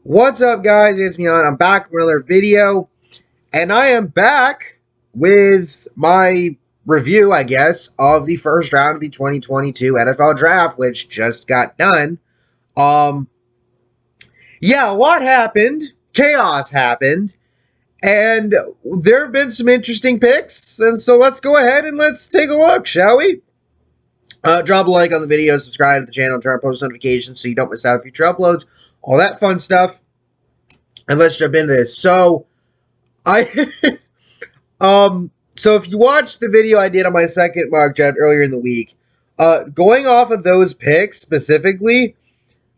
What's up, guys? It's me I'm back with another video, and I am back with my review, I guess, of the first round of the 2022 NFL Draft, which just got done. Yeah, a lot happened. Chaos happened. And there have been some interesting picks, and so let's go ahead and let's take a look, shall we? Drop a like on the video, subscribe to the channel, turn on post notifications so you don't miss out on future uploads, all that fun stuff. And let's jump into this. So, so if you watched the video I did on my second mock draft earlier in the week, going off of those picks specifically,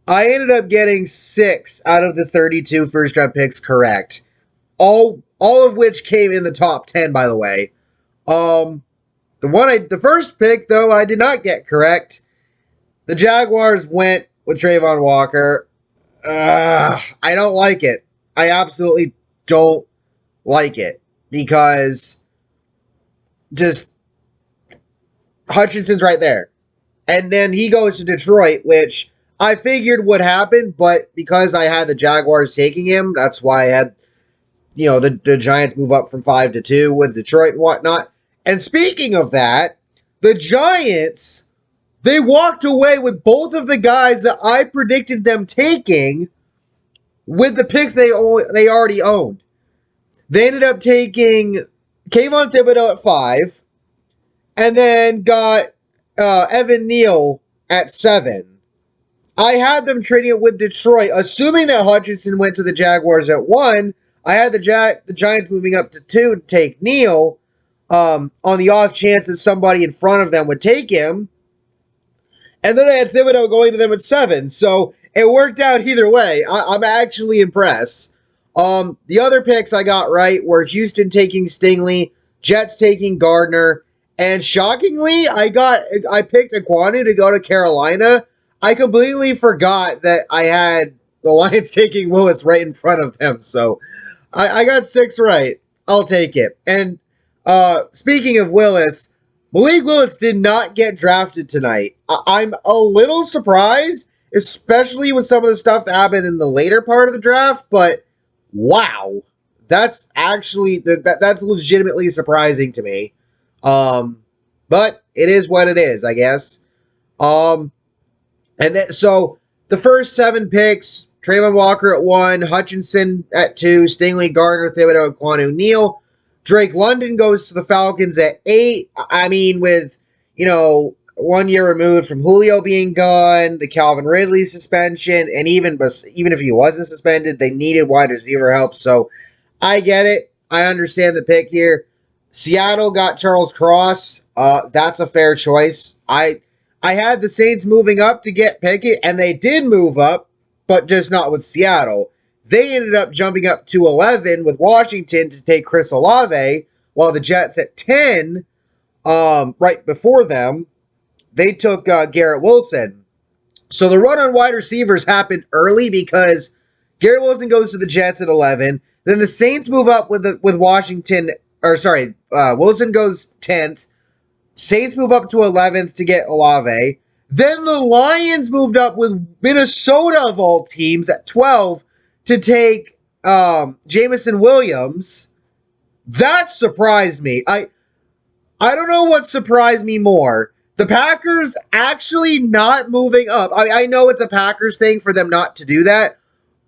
I ended up getting 6 out of the 32 first round picks correct. All of which came in the top 10, by the way. The first pick, though, I did not get correct. The Jaguars went with Trayvon Walker. I don't like it. I absolutely don't like it because just Hutchinson's right there. And then he goes to Detroit, which I figured would happen, but because I had the Jaguars taking him, that's why I had, the Giants move up from 5 to 2 with Detroit and whatnot. And speaking of that, the Giants, they walked away with both of the guys that I predicted them taking with the picks they already owned. They ended up taking Kayvon Thibodeau at 5, and then got Evan Neal at 7. I had them trading it with Detroit, assuming that Hutchinson went to the Jaguars at 1. I had the Giants moving up to 2 to take Neal, on the off chance that somebody in front of them would take him. And then I had Thibodeau going to them at 7. So it worked out either way. I'm actually impressed. The other picks I got right were Houston taking Stingley, Jets taking Gardner, and shockingly, I picked Aquanu to go to Carolina. I completely forgot that I had the Lions taking Willis right in front of them. So I got 6 right. I'll take it. And speaking of Willis, Malik Willis did not get drafted tonight. I'm a little surprised, especially with some of the stuff that happened in the later part of the draft, but wow. That's actually, that's legitimately surprising to me. But it is what it is, I guess. And then, so the first 7 picks, Trayvon Walker at 1, Hutchinson at 2, Stingley, Gardner, Thibodeau, Aquanu, Neal. Drake London goes to the Falcons at 8. I mean, with, 1 year removed from Julio being gone, the Calvin Ridley suspension, and even if he wasn't suspended, they needed wide receiver help. So I get it. I understand the pick here. Seattle got Charles Cross. That's a fair choice. I had the Saints moving up to get Pickett, and they did move up, but just not with Seattle. They ended up jumping up to 11 with Washington to take Chris Olave, while the Jets at 10, right before them, they took Garrett Wilson. So the run on wide receivers happened early because Garrett Wilson goes to the Jets at 11. Then the Saints move up with Washington, Wilson goes 10th. Saints move up to 11th to get Olave. Then the Lions moved up with Minnesota of all teams at 12 to take Jameson Williams. That surprised me. I don't know what surprised me more. The Packers actually not moving up. I know it's a Packers thing for them not to do that,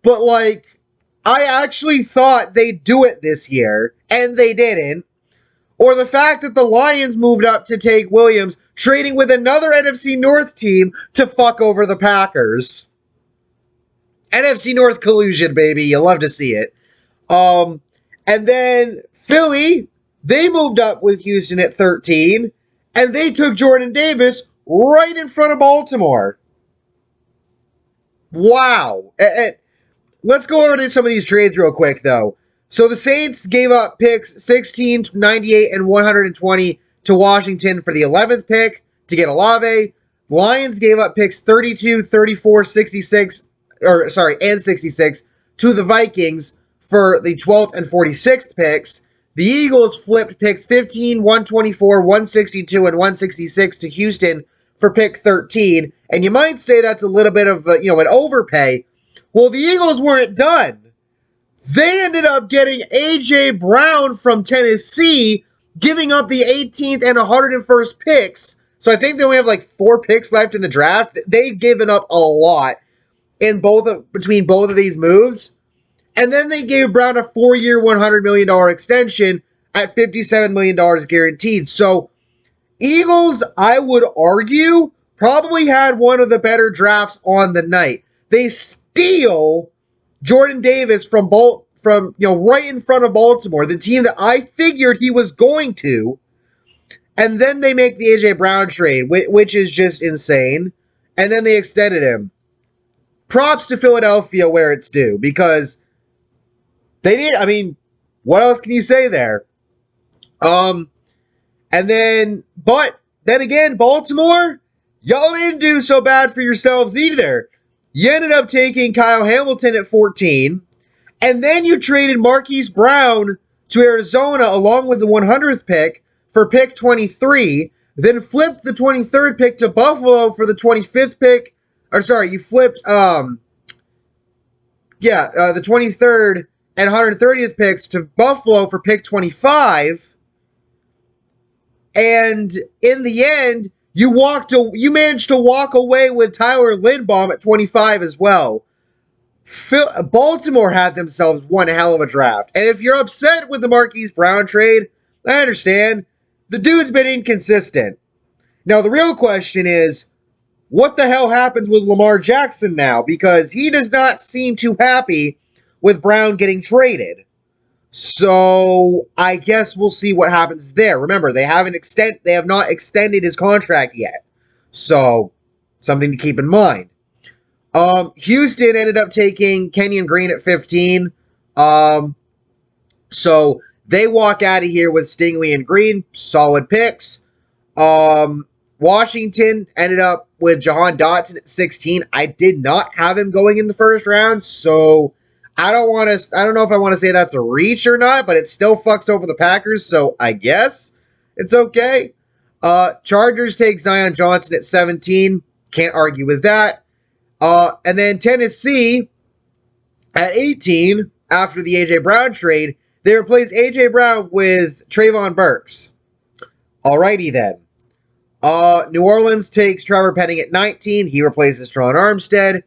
but I actually thought they'd do it this year, and they didn't. Or the fact that the Lions moved up to take Williams, trading with another NFC North team to fuck over the Packers. NFC North collusion, baby. You love to see it. And then Philly, they moved up with Houston at 13, and they took Jordan Davis right in front of Baltimore. Wow. Let's go over to some of these trades real quick, though. So the Saints gave up picks 16, 98, and 120 to Washington for the 11th pick to get Olave. The Lions gave up picks 32, 34, 66, and 66 to the Vikings for the 12th and 46th picks. The Eagles flipped picks 15, 124, 162, and 166 to Houston for pick 13. And you might say that's a little bit of, an overpay. Well, the Eagles weren't done. They ended up getting A.J. Brown from Tennessee, giving up the 18th and 101st picks. So I think they only have like 4 picks left in the draft. They've given up a lot between both of these moves. And then they gave Brown a 4-year, $100 million extension at $57 million guaranteed. So Eagles, I would argue, probably had one of the better drafts on the night. They steal Jordan Davis from right in front of Baltimore, the team that I figured he was going to, and then they make the AJ Brown trade, which is just insane. And then they extended him. Props to Philadelphia where it's due, because they did. I mean, what else can you say there? But then again, Baltimore, y'all didn't do so bad for yourselves either. You ended up taking Kyle Hamilton at 14, and then you traded Marquise Brown to Arizona along with the 100th pick for pick 23, then flipped the 23rd pick to Buffalo for the 25th pick. Or sorry, you flipped the 23rd and 130th picks to Buffalo for pick 25. And in the end, you managed to walk away with Tyler Lindbaum at 25 as well. Baltimore had themselves one hell of a draft. And if you're upset with the Marquise Brown trade, I understand. The dude's been inconsistent. Now, the real question is, what the hell happens with Lamar Jackson now? Because he does not seem too happy with Brown getting traded. So I guess we'll see what happens there. Remember, they have not extended his contract yet. So something to keep in mind. Houston ended up taking Kenyon Green at 15. So they walk out of here with Stingley and Green, solid picks. Washington ended up with Jahan Dotson at 16. I did not have him going in the first round, so I don't know if I want to say that's a reach or not, but it still fucks over the Packers, so I guess it's okay. Chargers take Zion Johnson at 17. Can't argue with that. And then Tennessee at 18, after the A.J. Brown trade, they replaced A.J. Brown with Trayvon Burks. Alrighty then. New Orleans takes Trevor Penning at 19. He replaces Teron Armstead.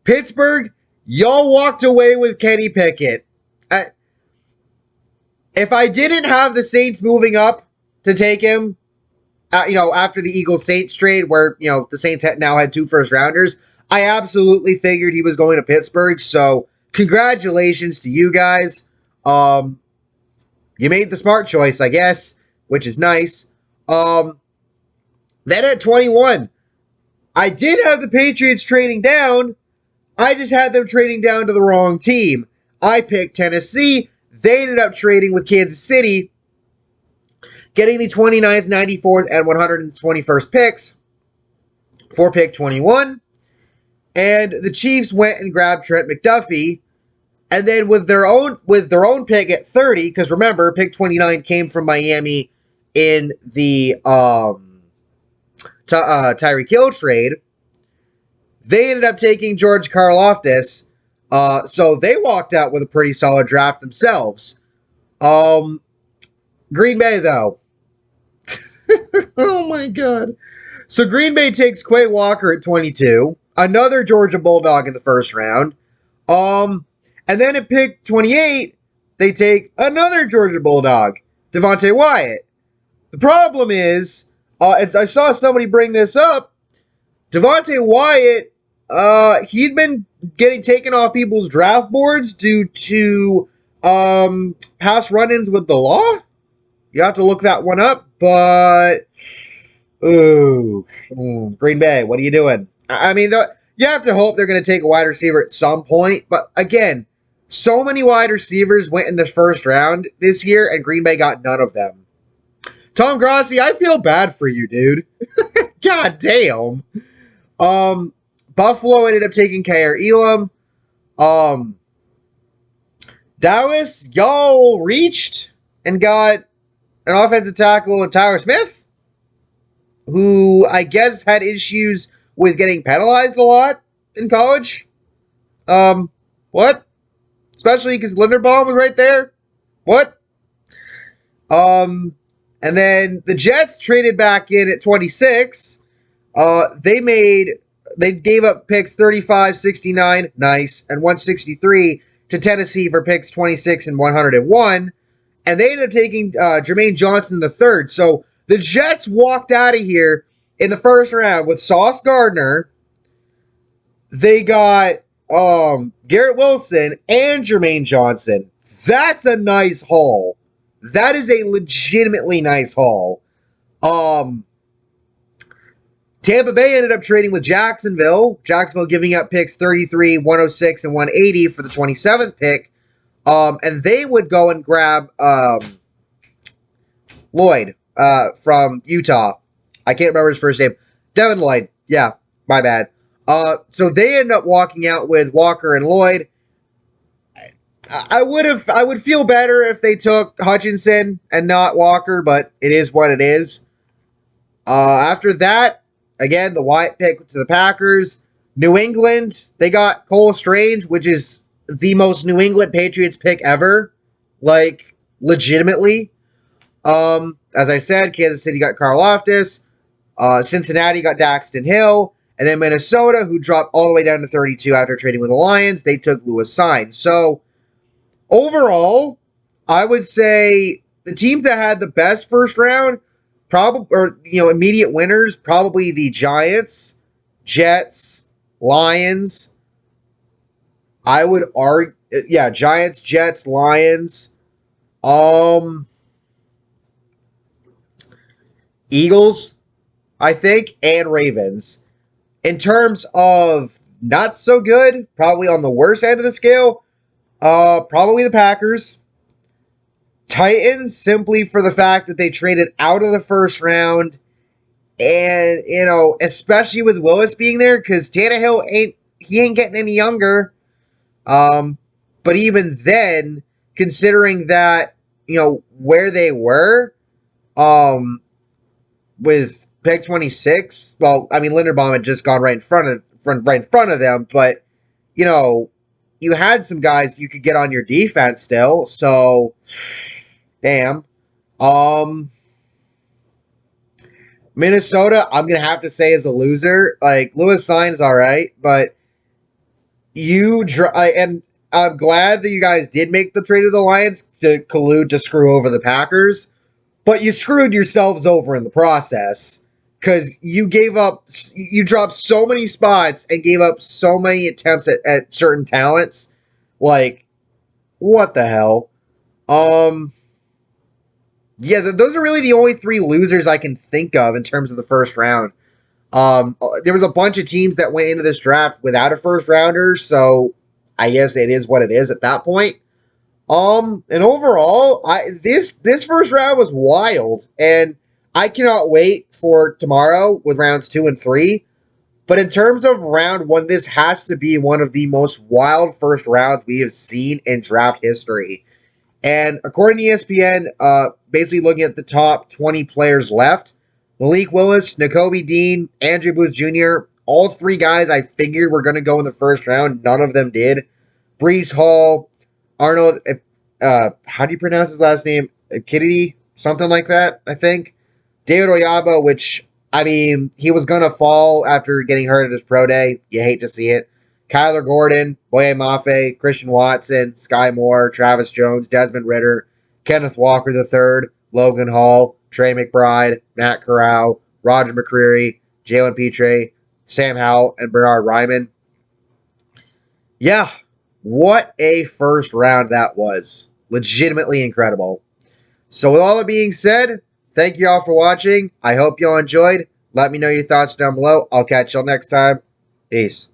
Pittsburgh, y'all walked away with Kenny Pickett. If I didn't have the Saints moving up to take him, after the Eagles-Saints trade, where, the Saints now had 2 first-rounders, I absolutely figured he was going to Pittsburgh, so congratulations to you guys. You made the smart choice, I guess, which is nice. Then at 21, I did have the Patriots trading down. I just had them trading down to the wrong team. I picked Tennessee. They ended up trading with Kansas City, getting the 29th, 94th, and 121st picks for pick 21. And the Chiefs went and grabbed Trent McDuffie. And then with their own pick at 30, because remember, pick 29 came from Miami in the Tyreek Hill trade, they ended up taking George Karlaftis. So they walked out with a pretty solid draft themselves. Green Bay, though. Oh, my God. So Green Bay takes Quay Walker at 22. Another Georgia Bulldog in the first round. And then at pick 28, they take another Georgia Bulldog, Devonta Wyatt. The problem is, I saw somebody bring this up, Devonta Wyatt, he'd been getting taken off people's draft boards due to past run-ins with the law. You have to look that one up, but Green Bay, what are you doing? I mean, you have to hope they're going to take a wide receiver at some point, but again, so many wide receivers went in the first round this year, and Green Bay got none of them. Tom Grassi, I feel bad for you, dude. God damn. Buffalo ended up taking Kyer Elam. Dallas, y'all reached and got an offensive tackle in Tyler Smith, who I guess had issues with getting penalized a lot in college. What? Especially because Linderbaum was right there. What? And then the Jets traded back in at 26. They gave up picks 35, 69, nice, and 163 to Tennessee for picks 26 and 101. And they ended up taking Jermaine Johnson the third. So the Jets walked out of here in the first round with Sauce Gardner. They got Garrett Wilson and Jermaine Johnson. That's a nice haul. That is a legitimately nice haul. Tampa Bay ended up trading with Jacksonville. Jacksonville giving up picks 33, 106, and 180 for the 27th pick. And they would go and grab Lloyd from Utah. I can't remember his first name. Devin Lloyd. Yeah, my bad. So they end up walking out with Walker and Lloyd. I would feel better if they took Hutchinson and not Walker, but it is what it is. After that, again, the Wyatt pick to the Packers. New England, they got Cole Strange, which is the most New England Patriots pick ever. Like, legitimately. As I said, Kansas City got Karl Loftus. Cincinnati got Daxton Hill. And then Minnesota, who dropped all the way down to 32 after trading with the Lions, they took Lewis Sine. So, overall, I would say the teams that had the best first round, immediate winners, probably the Giants, Jets, Lions. I would argue, Giants, Jets, Lions, Eagles, I think, and Ravens. In terms of not so good, probably on the worst end of the scale, probably the Packers. Titans, simply for the fact that they traded out of the first round. And, especially with Willis being there, because Tannehill ain't getting any younger. But even then, considering that, where they were, with pick 26, well, I mean, Linderbaum had just gone right in front of them, but, you had some guys you could get on your defense still, so, damn. Minnesota, I'm going to have to say is a loser. Like, Lewis Sine's all right, but and I'm glad that you guys did make the trade of the Lions to collude to screw over the Packers, but you screwed yourselves over in the process. Because you dropped so many spots and gave up so many attempts at certain talents. Like, what the hell? Those are really the only three losers I can think of in terms of the first round. There was a bunch of teams that went into this draft without a first rounder, so I guess it is what it is at that point. And overall, this first round was wild, and I cannot wait for tomorrow with rounds 2 and 3. But in terms of round 1, this has to be one of the most wild first rounds we have seen in draft history. And according to ESPN, basically looking at the top 20 players left, Malik Willis, Nakobe Dean, Andrew Booth Jr., all three guys I figured were going to go in the first round. None of them did. Breece Hall, Arnold, how do you pronounce his last name? Kennedy? Something like that, I think. David Oyabo, which, I mean, he was going to fall after getting hurt at his pro day. You hate to see it. Kyler Gordon, Boye Mafe, Christian Watson, Sky Moore, Travis Jones, Desmond Ridder, Kenneth Walker III, Logan Hall, Trey McBride, Matt Corral, Roger McCreary, Jalen Petre, Sam Howell, and Bernard Ryman. Yeah, what a first round that was. Legitimately incredible. So with all that being said, thank you all for watching. I hope you all enjoyed. Let me know your thoughts down below. I'll catch y'all next time. Peace.